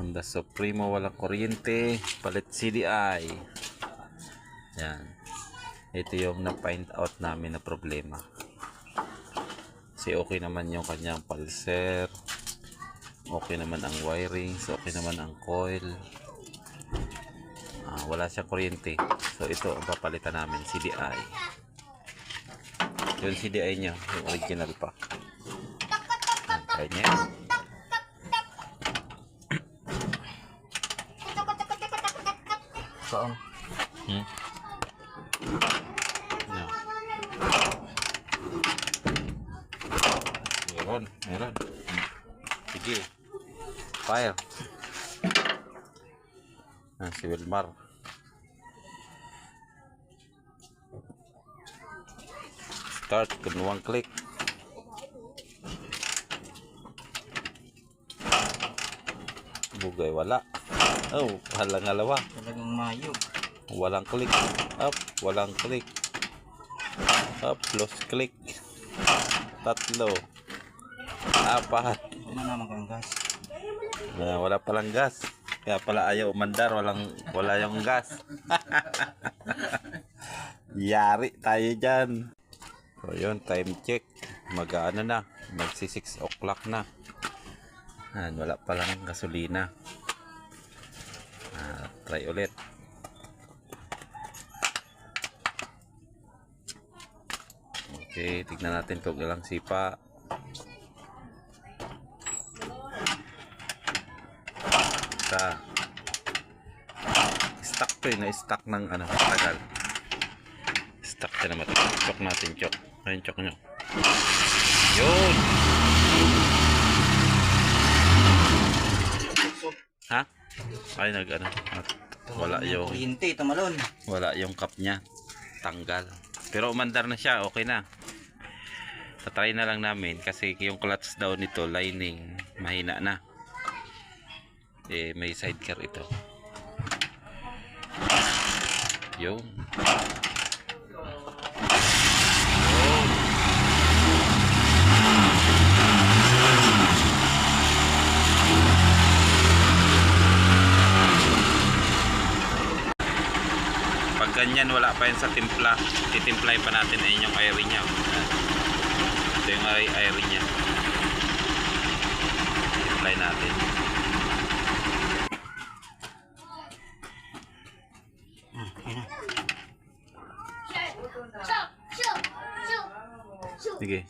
Honda Supremo, walang kuryente, palit CDI. Yan. Ito yung na-find out namin na problema. Kasi okay naman yung kanyang pulser. Okay naman ang wiring. So okay naman ang coil. Wala siyang kuryente. So ito ang papalitan namin, CDI. Yung CDI niya, yung original pa. Try niya. Saan? Yeah. Meron. Sige. Fire. Si Wilmar. Start kung one click. Bugay wala. Oh, halang alawa. Talagang mayog. Walang click. Up, walang click. Up, close click. Tatlo. Apat. Ano naman kang gas? Wala palang gas. Kaya pala ayaw umandar, wala yung gas. Yari tayo dyan. So yun, time check. Mag-ano na, magsi 6 o'clock na. Wala palang gasolina. Try ulit. Okay, tignan natin kung ilang sipa. Stuck to eh, na-stuck ng ano, tagal. Stuck na naman. Chok natin, chok. Ayun, chok nyo. Yun! Ha? Ay, nag-ano. Wala yung... kuryente, tumalon. Wala yung cup niya. Tanggal. Pero umandar na siya, okay na. Tatry na lang namin kasi yung clutch daw nito, lining, mahina na. May sidecar ito. Yun. Pag ganyan wala pa yan sa timpla, titimplay pa natin ay yung airing nya. Ito yung airing nya. Timplay natin. Sige.